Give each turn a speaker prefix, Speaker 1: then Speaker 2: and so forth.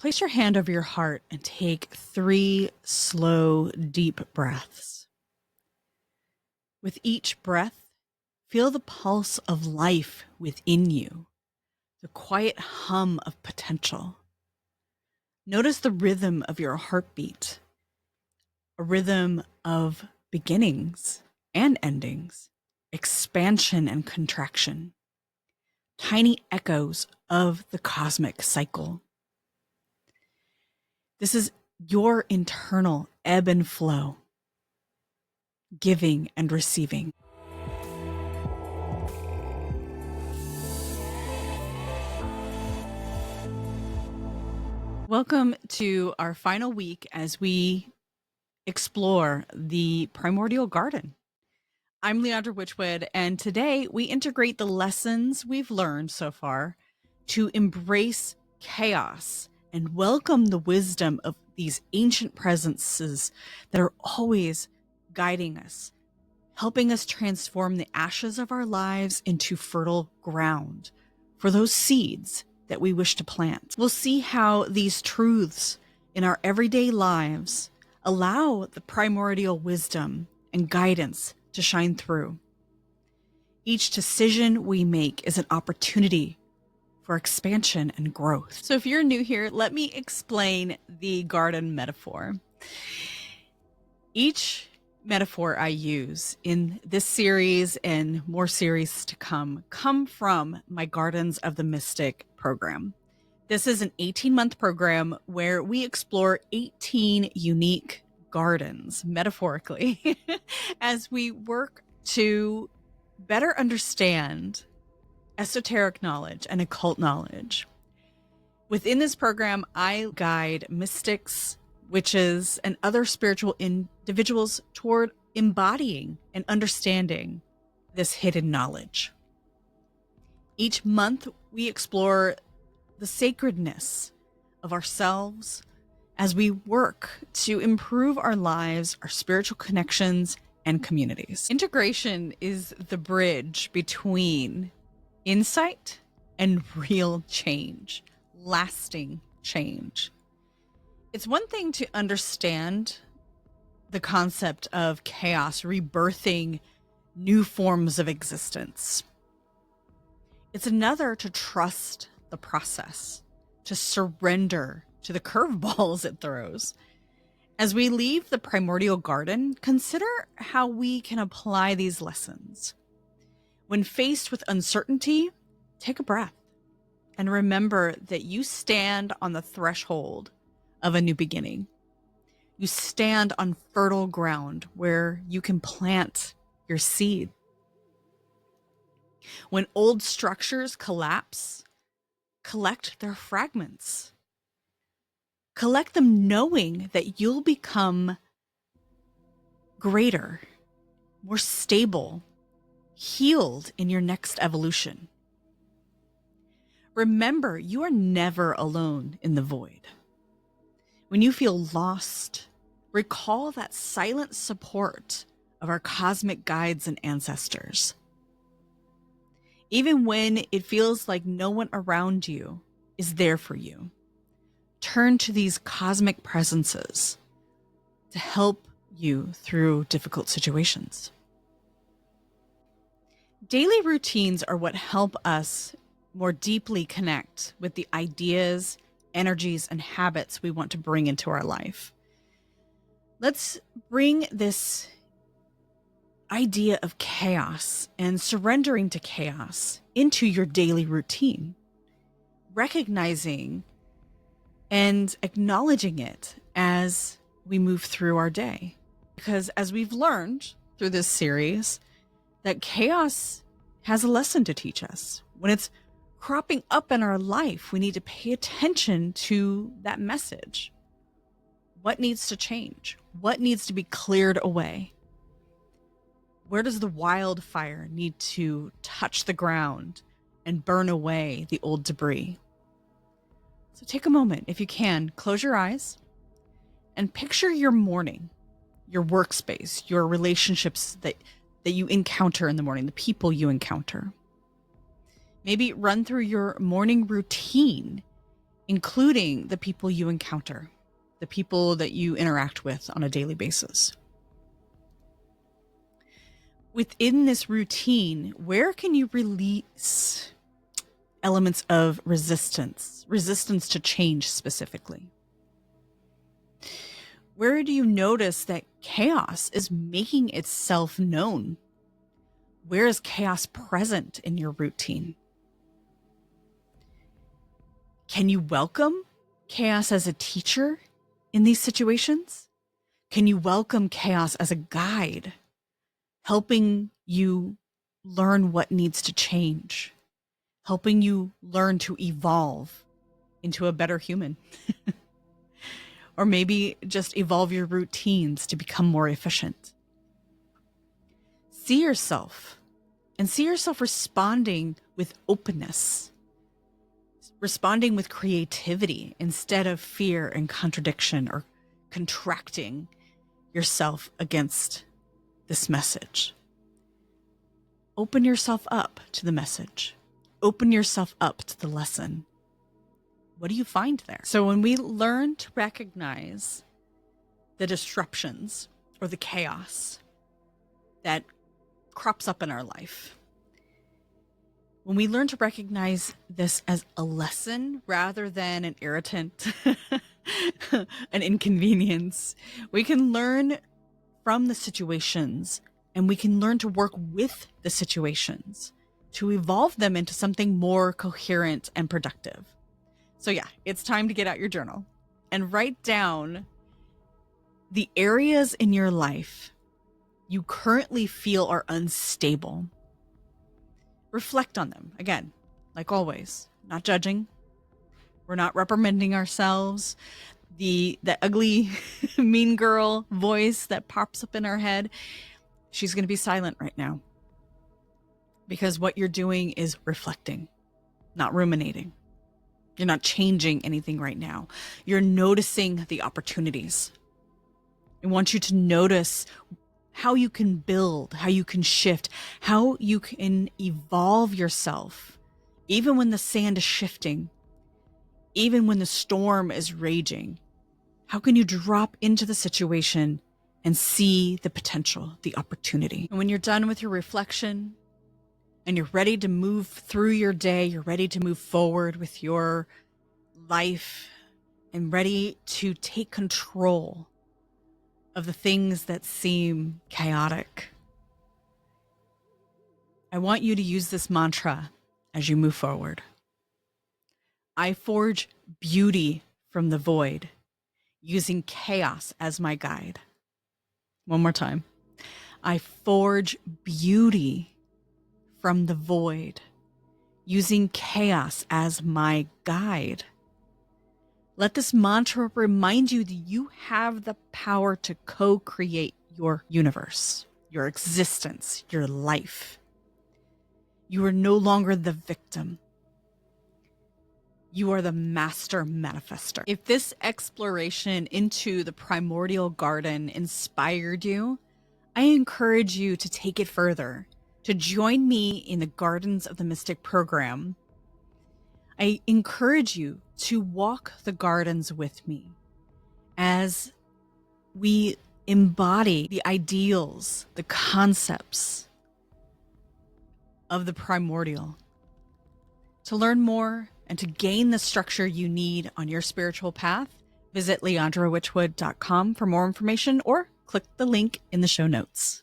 Speaker 1: Place your hand over your heart and take 3 slow, deep breaths. With each breath, feel the pulse of life within you, the quiet hum of potential. Notice the rhythm of your heartbeat, a rhythm of beginnings and endings, expansion and contraction, tiny echoes of the cosmic cycle. This is your internal ebb and flow, giving and receiving. Welcome to our final week as we explore the Primordial Garden. I'm Leandra Witchwood, and today we integrate the lessons we've learned so far to embrace chaos and welcome the wisdom of these ancient presences that are always guiding us, helping us transform the ashes of our lives into fertile ground for those seeds that we wish to plant. We'll see how these truths in our everyday lives allow the primordial wisdom and guidance to shine through. Each decision we make is an opportunity for expansion and growth. So if you're new here, let me explain the garden metaphor. Each metaphor I use in this series and more series to come from my Gardens of the Mystic program. This is an 18-month program where we explore 18 unique gardens, metaphorically, as we work to better understand esoteric knowledge and occult knowledge. Within this program, I guide mystics, witches, and other spiritual individuals toward embodying and understanding this hidden knowledge. Each month, we explore the sacredness of ourselves as we work to improve our lives, our spiritual connections, and communities. Integration is the bridge between insight and real change, lasting change. It's one thing to understand the concept of chaos rebirthing new forms of existence. It's another to trust the process, to surrender to the curveballs it throws. As we leave the primordial garden, consider how we can apply these lessons. When faced with uncertainty, take a breath and remember that you stand on the threshold of a new beginning. You stand on fertile ground where you can plant your seed. When old structures collapse, collect their fragments. Collect them knowing that you'll become greater, more stable, healed in your next evolution. Remember, you are never alone in the void. When you feel lost, recall that silent support of our cosmic guides and ancestors. Even when it feels like no one around you is there for you, turn to these cosmic presences to help you through difficult situations. Daily routines are what help us more deeply connect with the ideas, energies, and habits we want to bring into our life. Let's bring this idea of chaos and surrendering to chaos into your daily routine, recognizing and acknowledging it as we move through our day. Because as we've learned through this series, that chaos has a lesson to teach us. When it's cropping up in our life, we need to pay attention to that message. What needs to change? What needs to be cleared away? Where does the wildfire need to touch the ground and burn away the old debris? So take a moment, if you can, close your eyes and picture your morning, your workspace, your relationships that you encounter in the morning, the people you encounter. Maybe run through your morning routine including the people you encounter, the people that you interact with on a daily basis. Within this routine, where can you release elements of resistance to change specifically? Where do you notice that chaos is making itself known? Where is chaos present in your routine? Can you welcome chaos as a teacher in these situations? Can you welcome chaos as a guide, helping you learn what needs to change, helping you learn to evolve into a better human? Or maybe just evolve your routines to become more efficient. See yourself responding with openness, responding with creativity instead of fear and contradiction or contracting yourself against this message. Open yourself up to the message. Open yourself up to the lesson. What do you find there? So when we learn to recognize the disruptions or the chaos that crops up in our life, when we learn to recognize this as a lesson rather than an irritant, an inconvenience, we can learn from the situations and we can learn to work with the situations to evolve them into something more coherent and productive. So yeah, it's time to get out your journal and write down the areas in your life you currently feel are unstable. Reflect on them. Again, like always, not judging. We're not reprimanding ourselves. The ugly, mean girl voice that pops up in our head, she's going to be silent right now. Because what you're doing is reflecting, not ruminating. You're not changing anything right now. You're noticing the opportunities. I want you to notice how you can build, how you can shift, how you can evolve yourself, even when the sand is shifting, even when the storm is raging. How can you drop into the situation and see the potential, the opportunity? And when you're done with your reflection, and you're ready to move through your day, you're ready to move forward with your life and ready to take control of the things that seem chaotic, I want you to use this mantra as you move forward. I forge beauty from the void, using chaos as my guide. One more time. I forge beauty from the void, using chaos as my guide. Let this mantra remind you that you have the power to co-create your universe, your existence, your life. You are no longer the victim. You are the master manifester. If this exploration into the Primordial Garden inspired you, I encourage you to take it further, to join me in the Gardens of the Mystic program. I encourage you to walk the gardens with me as we embody the ideals, the concepts of the primordial. To learn more and to gain the structure you need on your spiritual path, visit leandrawitchwood.com for more information or click the link in the show notes.